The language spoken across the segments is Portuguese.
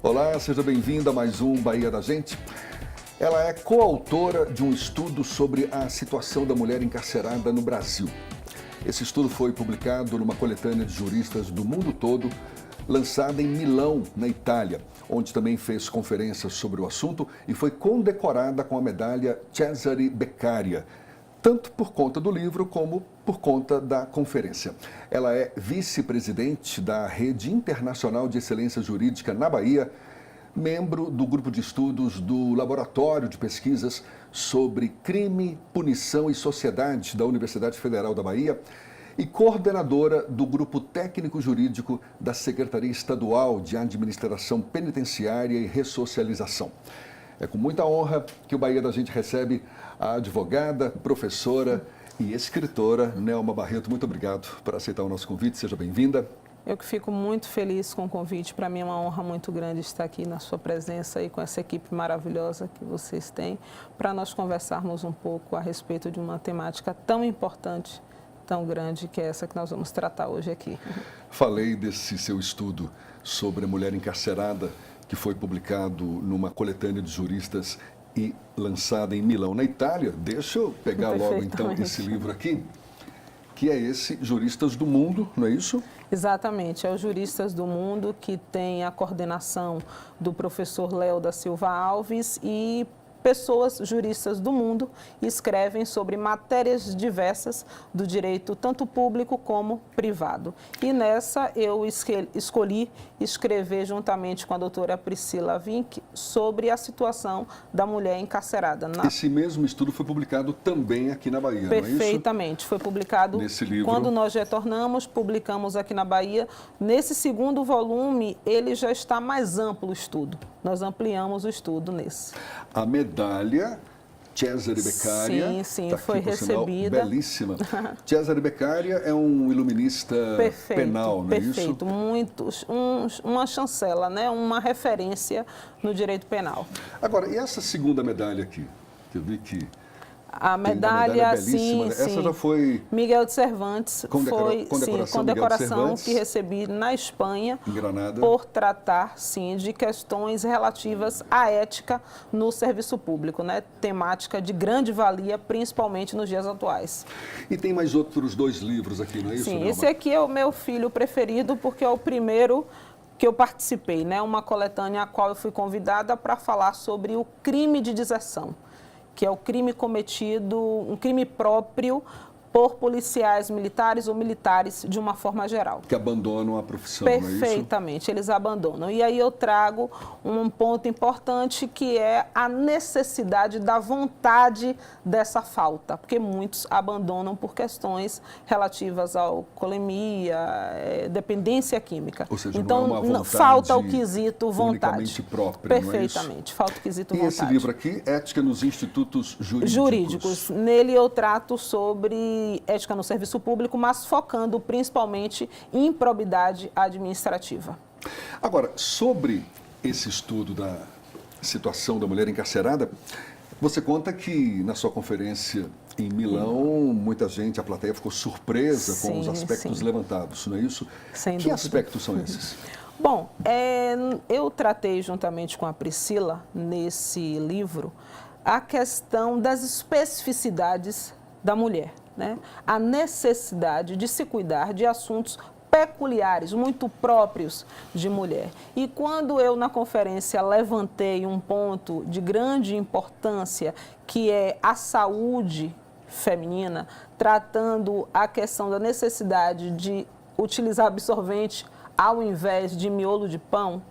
Olá, seja bem-vinda a mais um Bahia da Gente. Ela é coautora de um estudo sobre a situação da mulher encarcerada no Brasil. Esse estudo foi publicado numa coletânea de juristas do mundo todo, lançada em Milão, na Itália, onde também fez conferências sobre o assunto e foi condecorada com a medalha Cesare Beccaria, tanto por conta do livro como por conta da conferência. Ela é vice-presidente da Rede Internacional de Excelência Jurídica na Bahia, membro do grupo de estudos do Laboratório de Pesquisas sobre Crime, Punição e Sociedade da Universidade Federal da Bahia e coordenadora do grupo técnico jurídico da Secretaria Estadual de Administração Penitenciária e Ressocialização. É com muita honra que o Bahia da Gente recebe a advogada, professora e escritora Nelma Barreto. Muito obrigado por aceitar o nosso convite. Seja bem-vinda. Eu que fico muito feliz com o convite. Para mim é uma honra muito grande estar aqui na sua presença e com essa equipe maravilhosa que vocês têm, para nós conversarmos um pouco a respeito de uma temática tão importante, tão grande, que é essa que nós vamos tratar hoje aqui. Falei desse seu estudo sobre a mulher encarcerada, que foi publicado numa coletânea de juristas e lançada em Milão, na Itália. Deixa eu pegar logo então esse livro aqui, que é esse Juristas do Mundo, não é isso? Exatamente, é o Juristas do Mundo, que tem a coordenação do professor Léo da Silva Alves, e pessoas juristas do mundo escrevem sobre matérias diversas do direito, tanto público como privado. E nessa eu escolhi escrever juntamente com a doutora Priscila Vinck sobre a situação da mulher encarcerada. Esse mesmo estudo foi publicado também aqui na Bahia, Perfeitamente, não é isso? Foi publicado nesse livro. Quando nós retornamos, publicamos aqui na Bahia. Nesse segundo volume, ele já está mais amplo o estudo. Nós ampliamos o estudo nesse. A medalha Cesare Beccaria, sim, tá foi aqui, recebida. Sinal, belíssima. Cesare Beccaria é um iluminista penal, não é isso? Perfeito, uma chancela, né? Uma referência no direito penal. Agora, e essa segunda medalha aqui? Que eu vi que a medalha, belíssima, sim, essa já foi Miguel de Cervantes, condecoração de que recebi na Espanha, em Granada, por tratar, sim, de questões relativas à ética no serviço público, né? Temática de grande valia, principalmente nos dias atuais. E tem mais outros dois livros aqui, não é isso? Sim, Nelma? Esse aqui é o meu filho preferido, porque é o primeiro que eu participei, né? Uma coletânea a qual eu fui convidada para falar sobre o crime de deserção, que é o crime cometido, um crime próprio por policiais militares ou militares de uma forma geral. Que abandonam a profissão, não é isso? Perfeitamente, eles abandonam. E aí eu trago um ponto importante, que é a necessidade da vontade dessa falta, porque muitos abandonam por questões relativas à alcoolemia, dependência química. Ou seja, então, não é uma vontade falta o quesito vontade. unicamente própria, Perfeitamente, não é isso? Falta o quesito e vontade. Esse livro aqui, Ética nos Institutos Jurídicos. Nele eu trato sobre ética no serviço público, mas focando principalmente em improbidade administrativa. Agora, sobre esse estudo da situação da mulher encarcerada, você conta que na sua conferência em Milão, muita gente, a plateia ficou surpresa com os aspectos levantados, não é isso? Sem que dúvida. Aspectos são esses? Bom, eu tratei juntamente com a Priscila, nesse livro, a questão das especificidades da mulher, né? A necessidade de se cuidar de assuntos peculiares, muito próprios de mulher. E quando eu, na conferência, levantei um ponto de grande importância, que é a saúde feminina, tratando a questão da necessidade de utilizar absorvente ao invés de miolo de pão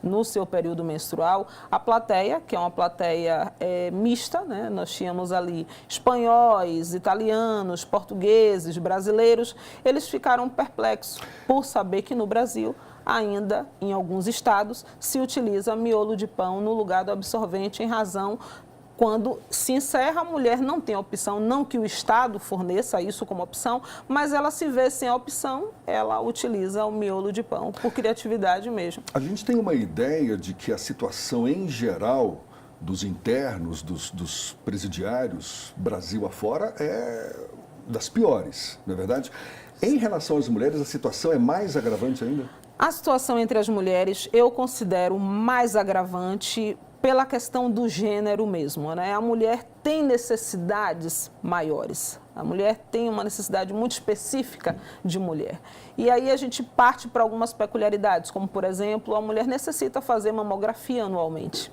no seu período menstrual, a plateia, que é uma plateia mista, né? Nós tínhamos ali espanhóis, italianos, portugueses, brasileiros, eles ficaram perplexos por saber que no Brasil, ainda em alguns estados, se utiliza miolo de pão no lugar do absorvente, em razão quando se encerra, a mulher não tem opção, não que o Estado forneça isso como opção, mas ela se vê sem a opção, ela utiliza o miolo de pão, por criatividade mesmo. A gente tem uma ideia de que a situação em geral dos internos, dos presidiários, Brasil afora, é das piores, não é verdade? Em relação às mulheres, a situação é mais agravante ainda? A situação entre as mulheres eu considero mais agravante pela questão do gênero mesmo, né? A mulher tem necessidades maiores. A mulher tem uma necessidade muito específica de mulher. E aí a gente parte para algumas peculiaridades, como, por exemplo, a mulher necessita fazer mamografia anualmente,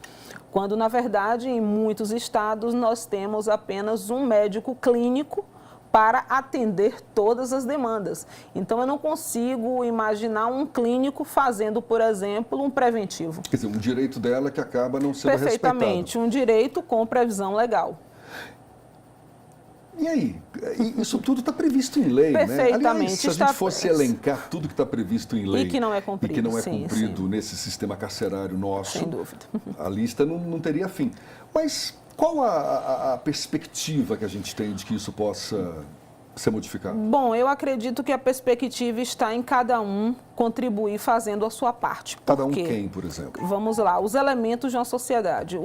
quando, na verdade, em muitos estados, nós temos apenas um médico clínico para atender todas as demandas. Então, eu não consigo imaginar um clínico fazendo, por exemplo, um preventivo. Quer dizer, um direito dela que acaba não sendo respeitado. Perfeitamente, um direito com previsão legal. E aí? Isso tudo está previsto em lei, né? Perfeitamente. Aliás, se a gente fosse elencar tudo que está previsto em lei e que não é cumprido, nesse sistema carcerário nosso, sem dúvida, a lista não teria fim. Mas qual a perspectiva que a gente tem de que isso possa ser modificado? Bom, eu acredito que a perspectiva está em cada um contribuir fazendo a sua parte. Cada um quem, por exemplo? Vamos lá, os elementos de uma sociedade.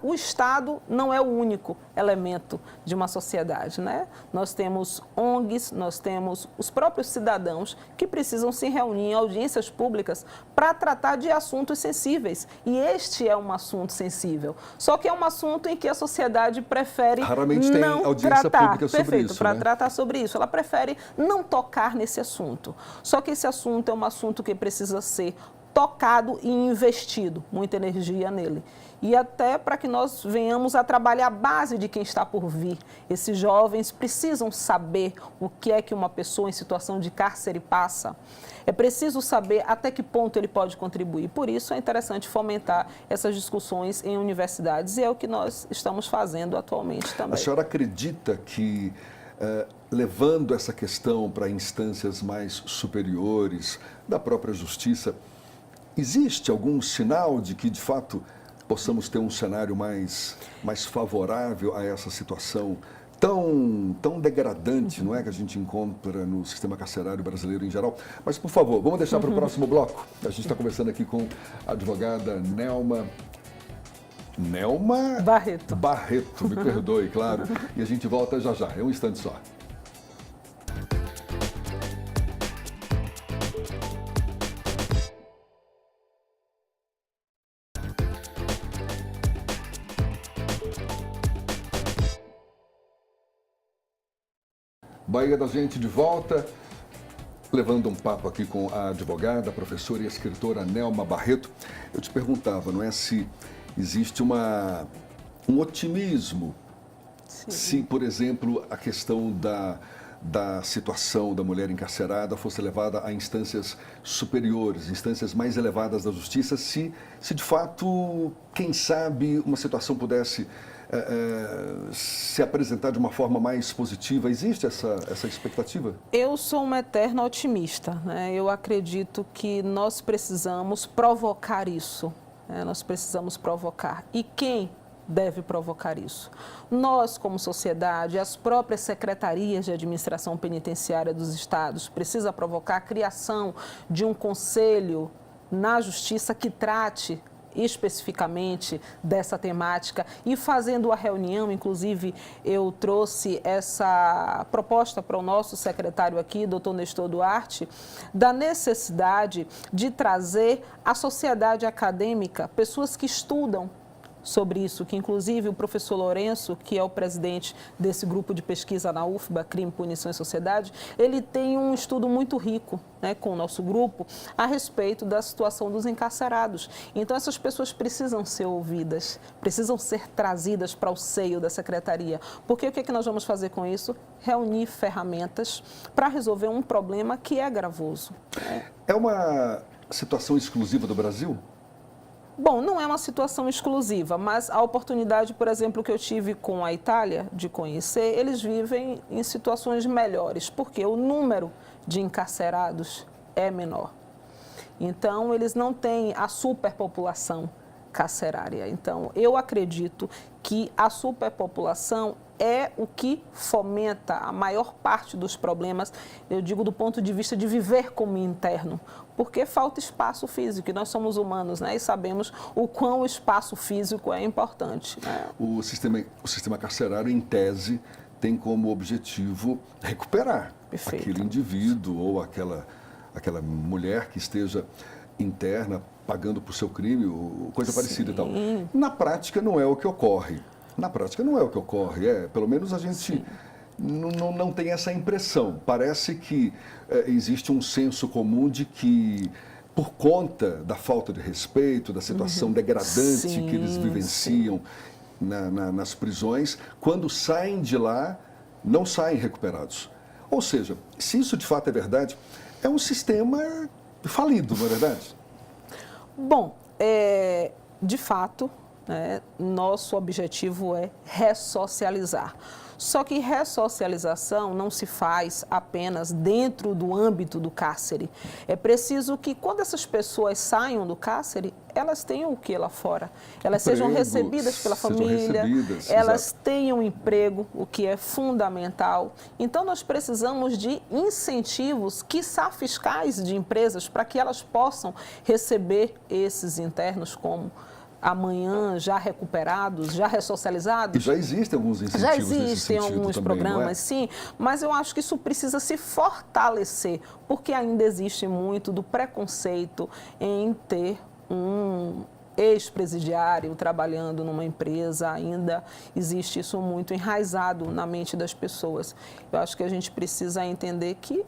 O Estado não é o único elemento de uma sociedade, né? Nós temos ONGs, nós temos os próprios cidadãos que precisam se reunir em audiências públicas para tratar de assuntos sensíveis. E este é um assunto sensível. Só que é um assunto em que a sociedade prefere raramente não tem audiência tratar. pública sobre Perfeito, isso, para né? tratar sobre isso. Ela prefere não tocar nesse assunto. Só que esse assunto é um assunto que precisa ser tocado e investido, muita energia nele. E até para que nós venhamos a trabalhar a base de quem está por vir. Esses jovens precisam saber o que é que uma pessoa em situação de cárcere passa. É preciso saber até que ponto ele pode contribuir. Por isso é interessante fomentar essas discussões em universidades e é o que nós estamos fazendo atualmente também. A senhora acredita que levando essa questão para instâncias mais superiores da própria justiça, existe algum sinal de que, de fato, possamos ter um cenário mais favorável a essa situação tão degradante, não é, que a gente encontra no sistema carcerário brasileiro em geral? Mas, por favor, vamos deixar para o próximo bloco. A gente está conversando aqui com a advogada Nelma Barreto, me perdoe, claro. E a gente volta já já, é um instante só. Bahia da Gente de volta, levando um papo aqui com a advogada, professora e escritora Nelma Barreto. Eu te perguntava, não é, se existe um otimismo, se, por exemplo, a questão da situação da mulher encarcerada fosse levada a instâncias superiores, instâncias mais elevadas da justiça, se de fato, quem sabe, uma situação pudesse se apresentar de uma forma mais positiva. Existe essa expectativa? Eu sou uma eterna otimista, né? Eu acredito que nós precisamos provocar isso, né? Nós precisamos provocar. E quem deve provocar isso? Nós, como sociedade, as próprias secretarias de administração penitenciária dos estados precisam provocar a criação de um conselho na justiça que trate especificamente dessa temática e fazendo a reunião, inclusive eu trouxe essa proposta para o nosso secretário aqui, doutor Nestor Duarte, da necessidade de trazer à sociedade acadêmica pessoas que estudam sobre isso, que inclusive o professor Lourenço, que é o presidente desse grupo de pesquisa na UFBA, Crime, Punição e Sociedade, ele tem um estudo muito rico, né, com o nosso grupo a respeito da situação dos encarcerados. Então essas pessoas precisam ser ouvidas, precisam ser trazidas para o seio da secretaria, porque o que é que nós vamos fazer com isso? Reunir ferramentas para resolver um problema que é gravoso. É uma situação exclusiva do Brasil? Bom, não é uma situação exclusiva, mas a oportunidade, por exemplo, que eu tive com a Itália de conhecer, eles vivem em situações melhores, porque o número de encarcerados é menor. Então, eles não têm a superpopulação carcerária. Então, eu acredito que a superpopulação é o que fomenta a maior parte dos problemas, eu digo do ponto de vista de viver como interno, porque falta espaço físico, e nós somos humanos, né, e sabemos o quão o espaço físico é importante, né? O sistema carcerário, em tese, tem como objetivo recuperar Perfeito. aquele indivíduo ou aquela aquela mulher que esteja interna, pagando por seu crime, ou coisa parecida e tal. Na prática não é o que ocorre. Na prática não é o que ocorre. Pelo menos a gente não tem essa impressão. Parece que existe um senso comum de que, por conta da falta de respeito, da situação degradante que eles vivenciam nas prisões, quando saem de lá, não saem recuperados. Ou seja, se isso de fato é verdade, é um sistema falido, não é verdade? Bom, de fato, nosso objetivo é ressocializar. Só que ressocialização não se faz apenas dentro do âmbito do cárcere. É preciso que, quando essas pessoas saiam do cárcere, elas tenham o que lá fora? Elas sejam recebidas pela família, elas tenham um emprego, o que é fundamental. Então, nós precisamos de incentivos, quiçá fiscais de empresas, para que elas possam receber esses internos como amanhã já recuperados, já ressocializados. E já existem alguns incentivos já existem nesse sentido alguns também, programas, sim, mas eu acho que isso precisa se fortalecer, porque ainda existe muito do preconceito em ter um ex-presidiário trabalhando numa empresa, ainda existe isso muito enraizado na mente das pessoas. Eu acho que a gente precisa entender que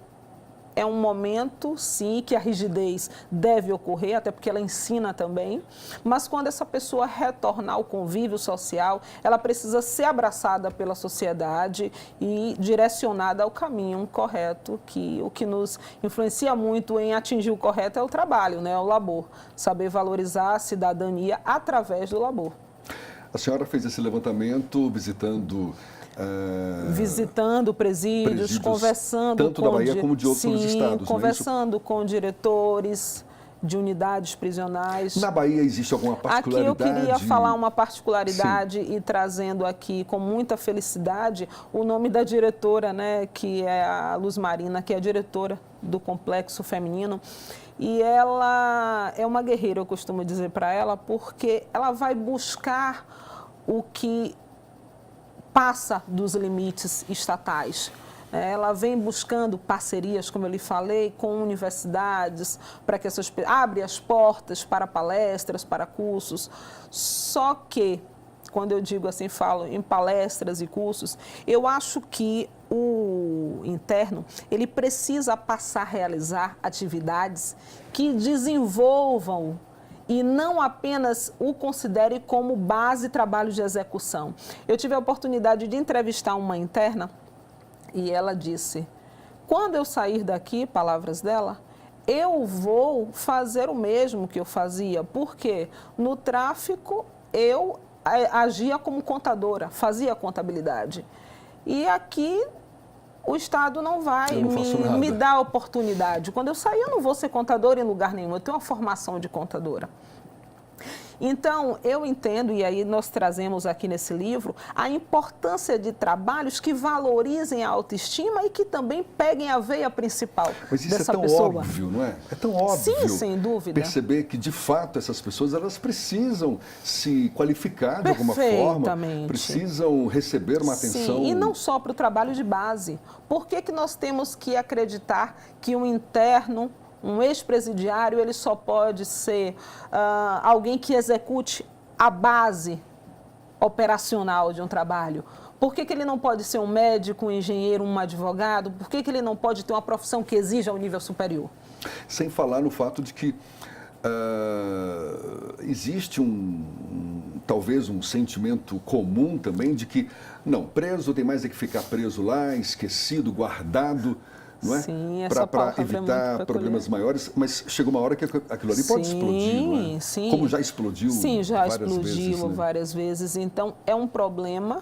é um momento, sim, que a rigidez deve ocorrer, até porque ela ensina também, mas quando essa pessoa retornar ao convívio social, ela precisa ser abraçada pela sociedade e direcionada ao caminho correto, que o que nos influencia muito em atingir o correto é o trabalho, né, o labor, saber valorizar a cidadania através do labor. A senhora fez esse levantamento visitando presídios, conversando tanto da Bahia como de outros estados, conversando com diretores de unidades prisionais. Na Bahia existe alguma particularidade? Aqui eu queria falar uma particularidade e trazendo aqui com muita felicidade o nome da diretora, né, que é a Luz Marina, que é a diretora do Complexo Feminino. E ela é uma guerreira, eu costumo dizer para ela, porque ela vai buscar o que passa dos limites estatais. Ela vem buscando parcerias, como eu lhe falei, com universidades, para que essas abre as portas para palestras, para cursos. Só que, quando eu digo assim, falo em palestras e cursos, eu acho que o interno, ele precisa passar a realizar atividades que desenvolvam e não apenas o considere como base trabalho de execução. Eu tive a oportunidade de entrevistar uma interna e ela disse, quando eu sair daqui, palavras dela, eu vou fazer o mesmo que eu fazia, porque no tráfico eu agia como contadora, fazia contabilidade. E aqui o Estado não vai me dar oportunidade. Quando eu sair, eu não vou ser contadora em lugar nenhum, eu tenho uma formação de contadora. Então, eu entendo, e aí nós trazemos aqui nesse livro, a importância de trabalhos que valorizem a autoestima e que também peguem a veia principal dessa pessoa. Mas isso é tão óbvio, não é? É tão óbvio. Sim, sem dúvida. Perceber que, de fato, essas pessoas, elas precisam se qualificar de alguma forma, precisam receber uma atenção. Sim, e não só para o trabalho de base. Por que nós temos que acreditar que um interno, um ex-presidiário, ele só pode ser alguém que execute a base operacional de um trabalho? Por que ele não pode ser um médico, um engenheiro, um advogado? Por que ele não pode ter uma profissão que exija um nível superior? Sem falar no fato de que existe talvez um sentimento comum também de que, não, preso tem mais é que ficar preso lá, esquecido, guardado, não é? Sim, para evitar problemas maiores, mas chega uma hora que aquilo ali pode explodir, não é? Sim. Como já explodiu várias vezes. Então, é um problema,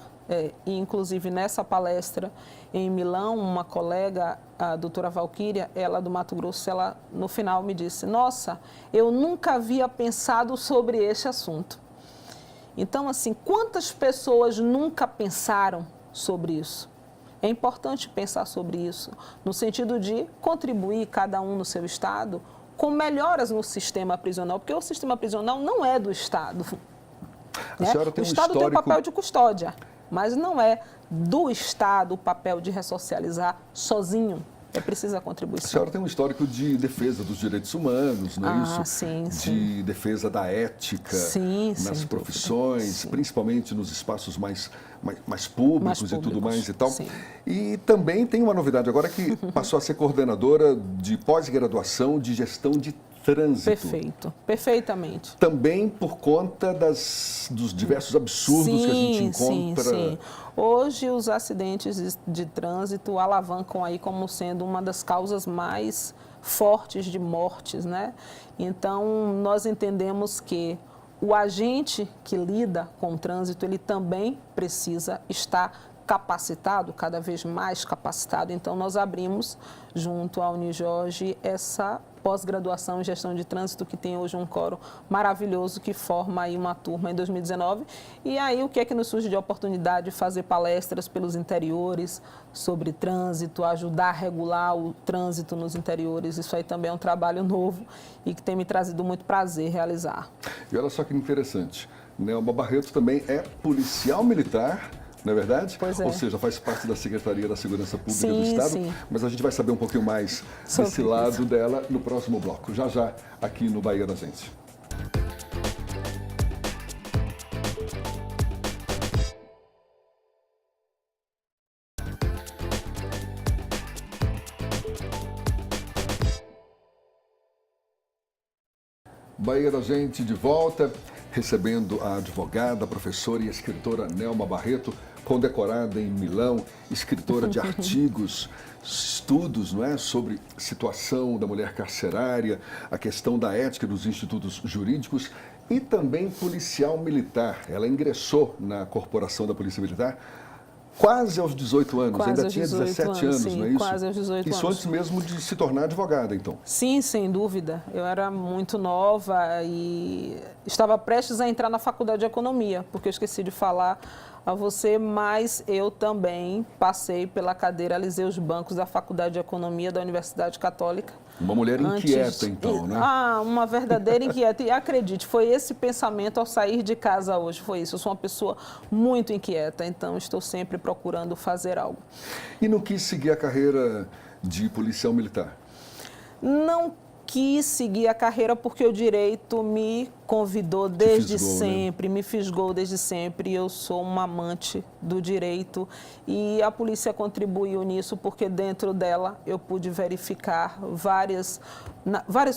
e inclusive nessa palestra em Milão, uma colega, a doutora Valquíria, ela do Mato Grosso, ela no final me disse, nossa, eu nunca havia pensado sobre este assunto. Então, assim, quantas pessoas nunca pensaram sobre isso? É importante pensar sobre isso, no sentido de contribuir, cada um no seu estado, com melhoras no sistema prisional, porque o sistema prisional não é do Estado. A senhora tem o Estado tem o papel de custódia, mas não é do Estado o papel de ressocializar sozinho. É preciso a A contribuição. senhora tem um histórico de defesa dos direitos humanos, não é isso? Sim, de sim. defesa da ética Sim, nas sem profissões, dúvida. Sim. principalmente nos espaços mais públicos e tudo mais e tal. Sim. E também tem uma novidade agora que passou a ser coordenadora de pós-graduação de gestão de trânsito. Perfeito, perfeitamente. Também por conta dos diversos absurdos que a gente encontra. Sim. Hoje, os acidentes de trânsito alavancam aí como sendo uma das causas mais fortes de mortes, né? Então, nós entendemos que o agente que lida com o trânsito, ele também precisa estar capacitado, cada vez mais capacitado. Então, nós abrimos, junto à Unijorge, essa pós-graduação em gestão de trânsito, que tem hoje um coro maravilhoso, que forma aí uma turma em 2019. E aí, o que é que nos surge de oportunidade de fazer palestras pelos interiores sobre trânsito, ajudar a regular o trânsito nos interiores. Isso aí também é um trabalho novo e que tem me trazido muito prazer realizar. E olha só que interessante, Nelma Barreto também é policial militar, não é verdade? Pois é. Ou seja, faz parte da Secretaria da Segurança Pública do Sim, Estado. sim. Mas a gente vai saber um pouquinho mais desse lado dela no próximo bloco, já aqui no Bahia da Gente. Bahia da Gente de volta, recebendo a advogada, professora e escritora Nelma Barreto, condecorada em Milão, escritora de artigos, estudos, não é, sobre situação da mulher carcerária, a questão da ética dos institutos jurídicos e também policial militar. Ela ingressou na corporação da Polícia Militar quase aos 18 anos, quase ainda aos tinha 18 17 anos, sim, não é isso? Quase aos 18 isso anos. Antes mesmo de se tornar advogada, então. Sim, sem dúvida. Eu era muito nova e estava prestes a entrar na faculdade de economia, porque eu esqueci de falar a você, mas eu também passei pela cadeira Aliseus Bancos da Faculdade de Economia da Universidade Católica. Uma mulher inquieta, então, né? Uma verdadeira inquieta. E acredite, foi esse pensamento ao sair de casa hoje, foi isso. Eu sou uma pessoa muito inquieta, então estou sempre procurando fazer algo. E não quis seguir a carreira de policial militar? Não quis seguir a carreira porque o direito me convidou desde sempre, né? Me fisgou desde sempre. Eu sou uma amante do direito e a polícia contribuiu nisso porque dentro dela eu pude verificar várias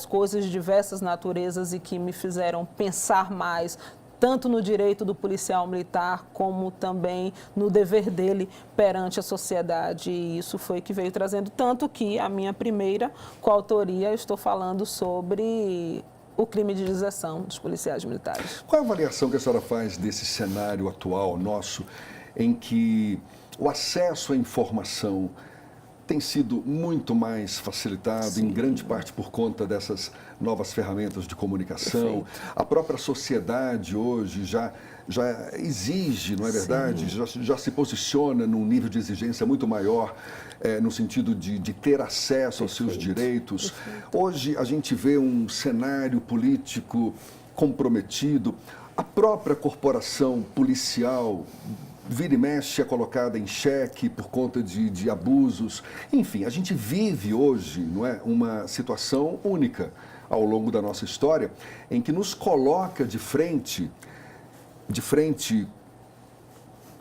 coisas de diversas naturezas e que me fizeram pensar mais, tanto no direito do policial militar, como também no dever dele perante a sociedade. E isso foi que veio trazendo, tanto que a minha primeira coautoria, eu estou falando sobre o crime de deserção dos policiais militares. Qual a avaliação que a senhora faz desse cenário atual nosso, em que o acesso à informação tem sido muito mais facilitado, sim, em grande parte por conta dessas novas ferramentas de comunicação. Perfeito. A própria sociedade hoje já exige, não é verdade? Já se posiciona num nível de exigência muito maior, no sentido de ter acesso aos seus direitos. Perfeito. Hoje a gente vê um cenário político comprometido. A própria corporação policial vira e mexe é colocada em xeque por conta de abusos. Enfim, a gente vive hoje, não é, uma situação única ao longo da nossa história, em que nos coloca de frente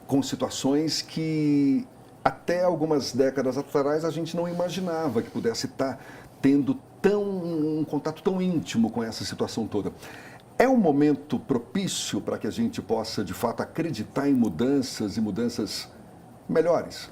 com situações que até algumas décadas atrás a gente não imaginava que pudesse estar tendo um contato tão íntimo com essa situação toda. É um momento propício para que a gente possa, de fato, acreditar em mudanças e mudanças melhores?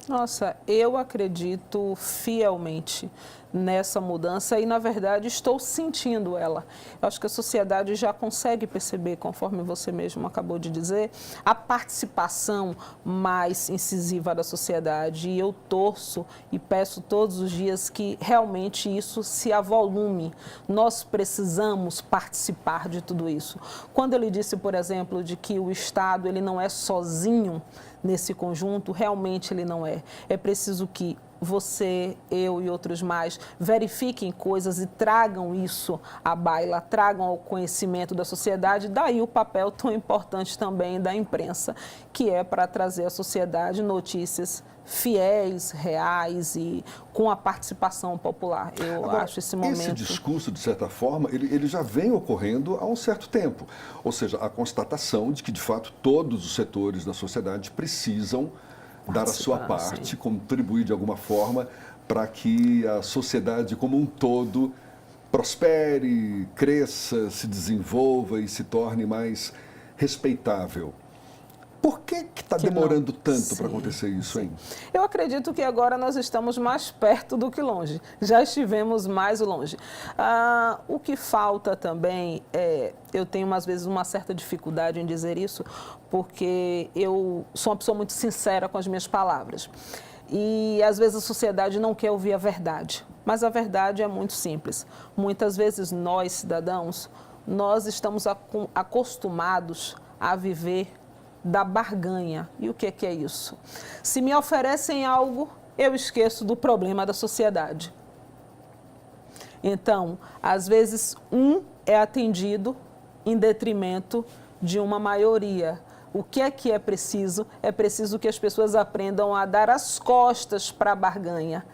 Nossa, eu acredito fielmente nessa mudança e, na verdade, estou sentindo ela. Eu acho que a sociedade já consegue perceber, conforme você mesmo acabou de dizer, a participação mais incisiva da sociedade. E eu torço e peço todos os dias que realmente isso se avolume. Nós precisamos participar de tudo isso. Quando eu lhe disse, por exemplo, de que o Estado ele não é sozinho nesse conjunto, realmente ele não é. É preciso que você, eu e outros mais verifiquem coisas e tragam isso à baila, tragam ao conhecimento da sociedade, daí o papel tão importante também da imprensa, que é para trazer à sociedade notícias fiéis, reais e com a participação popular. Eu Agora, acho esse momento... Esse discurso, de certa forma, ele já vem ocorrendo há um certo tempo. Ou seja, a constatação de que, de fato, todos os setores da sociedade precisam dar a sua parte, sim. contribuir de alguma forma para que a sociedade como um todo prospere, cresça, se desenvolva e se torne mais respeitável. Por que está demorando tanto para acontecer isso, hein? Eu acredito que agora nós estamos mais perto do que longe. Já estivemos mais longe. O que falta também eu tenho às vezes uma certa dificuldade em dizer isso, porque eu sou uma pessoa muito sincera com as minhas palavras. E às vezes a sociedade não quer ouvir a verdade. Mas a verdade é muito simples. Muitas vezes nós, cidadãos, nós estamos acostumados a viver da barganha. E o que é isso? Se me oferecem algo, eu esqueço do problema da sociedade. Então, às vezes, um é atendido em detrimento de uma maioria. O que é preciso? É preciso que as pessoas aprendam a dar as costas para a barganha.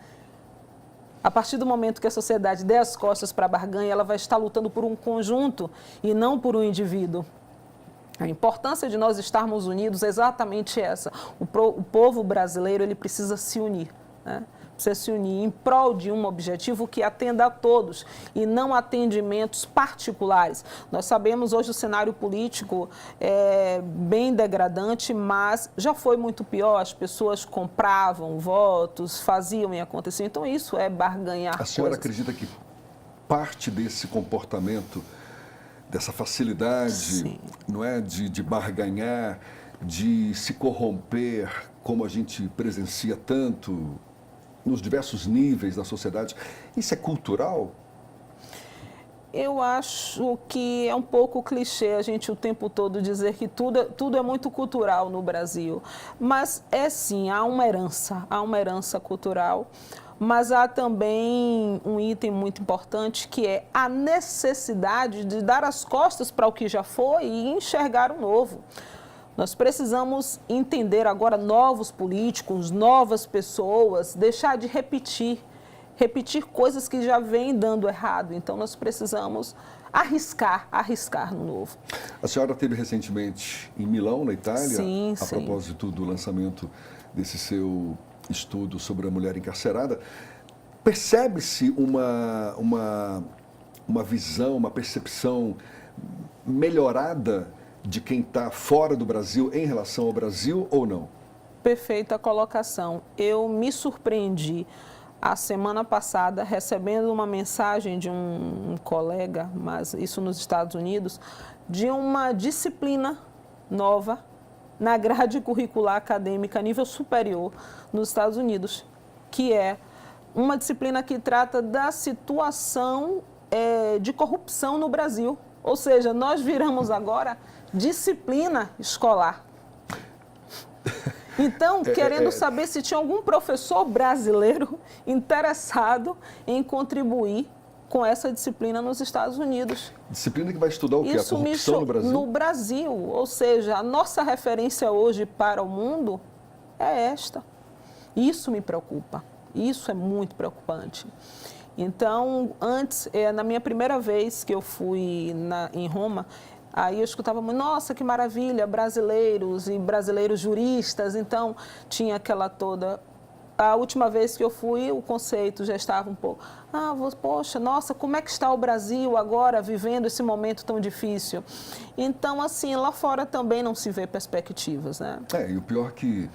A partir do momento que a sociedade der as costas para a barganha, ela vai estar lutando por um conjunto e não por um indivíduo. A importância de nós estarmos unidos é exatamente essa. O povo brasileiro ele precisa se unir, né? Precisa se unir em prol de um objetivo que atenda a todos e não atendimentos particulares. Nós sabemos hoje o cenário político é bem degradante, mas já foi muito pior. As pessoas compravam votos, faziam e aconteciam. Então isso é barganhar. A senhora acredita que parte desse comportamento, dessa facilidade, sim, não é, de barganhar, de se corromper, como a gente presencia tanto nos diversos níveis da sociedade, isso é cultural? Eu acho que é um pouco clichê a gente o tempo todo dizer que tudo é muito cultural no Brasil, mas é sim, há uma herança cultural. Mas há também um item muito importante que é a necessidade de dar as costas para o que já foi e enxergar o novo. Nós precisamos entender agora novos políticos, novas pessoas, deixar de repetir coisas que já vêm dando errado. Então nós precisamos arriscar no novo. A senhora esteve recentemente em Milão, na Itália, sim, a propósito do lançamento desse seu estudo sobre a mulher encarcerada. Percebe-se uma visão, uma percepção melhorada de quem está fora do Brasil em relação ao Brasil ou não? Perfeita colocação. Eu me surpreendi a semana passada recebendo uma mensagem de um colega, mas isso nos Estados Unidos, de uma disciplina nova na grade curricular acadêmica a nível superior nos Estados Unidos, que é uma disciplina que trata da situação de corrupção no Brasil. Ou seja, nós viramos agora disciplina escolar. Então, querendo saber se tinha algum professor brasileiro interessado em contribuir com essa disciplina nos Estados Unidos. Disciplina que vai estudar o quê? Isso a corrupção no Brasil? No Brasil, ou seja, a nossa referência hoje para o mundo é esta. Isso me preocupa, isso é muito preocupante. Então, antes, na minha primeira vez que eu fui em Roma, aí eu escutava muito, nossa, que maravilha, brasileiros e brasileiros juristas, então tinha aquela toda... A última vez que eu fui, o conceito já estava um pouco, poxa, nossa, como é que está o Brasil agora vivendo esse momento tão difícil? Então, assim, lá fora também não se vê perspectivas, né? E o pior que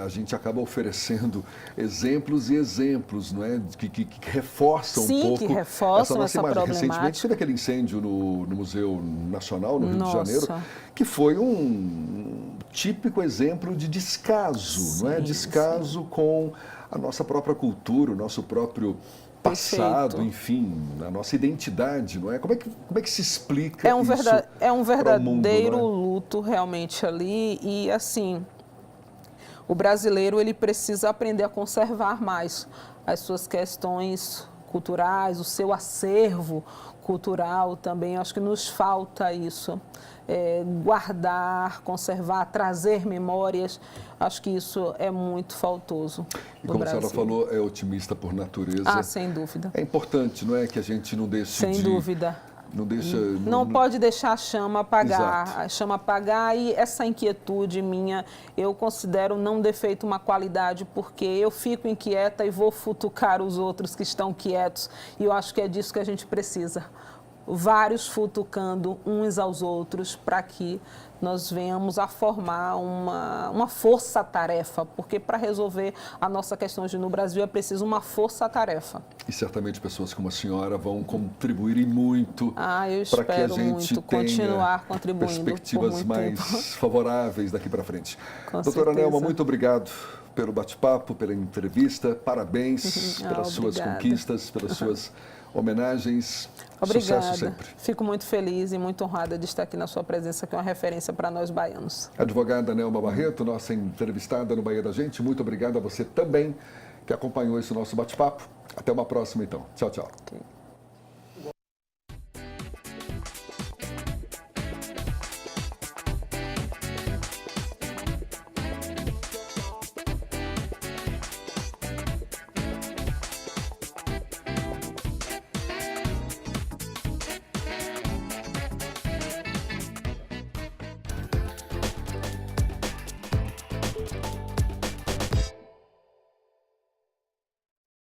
a gente acaba oferecendo exemplos e exemplos, não é? Que reforçam um pouco que reforçam essa imagem. problemática. Recentemente teve aquele incêndio no Museu Nacional, no Rio de Janeiro, Nossa. que foi um típico exemplo de descaso, não é? Descaso com a nossa própria cultura, o nosso próprio passado, enfim, a nossa identidade, não é? Como é que se explica isso? É um verdadeiro mundo, não é? luto realmente ali e assim... o brasileiro ele precisa aprender a conservar mais as suas questões culturais, o seu acervo cultural também. Acho que nos falta isso, guardar, conservar, trazer memórias. Acho que isso é muito faltoso. E como a senhora falou, é otimista por natureza. Ah, sem dúvida. É importante, não é, que a gente não deixe Sem dúvida. Não pode deixar a chama apagar. Exato. A chama apagar, e essa inquietude minha, eu considero não defeito uma qualidade, porque eu fico inquieta e vou futucar os outros que estão quietos. E eu acho que é disso que a gente precisa. Vários futucando uns aos outros para que nós venhamos a formar uma força-tarefa, porque para resolver a nossa questão hoje no Brasil é preciso uma força-tarefa. E certamente pessoas como a senhora vão contribuir muito para que a gente muito continuar contribuindo perspectivas mais favoráveis daqui para frente. Com Doutora certeza. Nelma, muito obrigado pelo bate-papo, pela entrevista, parabéns pelas suas conquistas, pelas suas homenagens. Obrigada. Sucesso sempre. Fico muito feliz e muito honrada de estar aqui na sua presença, que é uma referência para nós baianos. Advogada Nelma Barreto, nossa entrevistada no Bahia da Gente, muito obrigado a você também que acompanhou esse nosso bate-papo. Até uma próxima, então. Tchau, tchau. Okay.